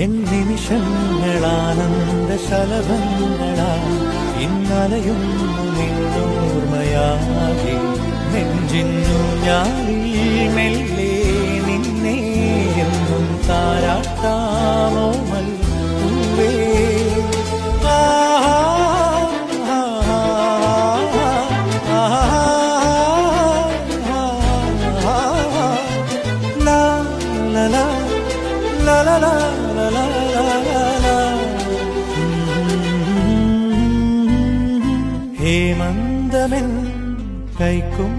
N നിമിഷങ്ങളാനന്ദ ശലഭങ്ങളാ ഇന്നലയുന്നു നിന്നോർമ്മയാകെ നെഞ്ചിന്നു ഞാനിൽ മെല്ലെ നിന്നെ എന്നും താരാട്ടാമോമൽ പൂവേ ഹേമന്തമെൻ കൈക്കും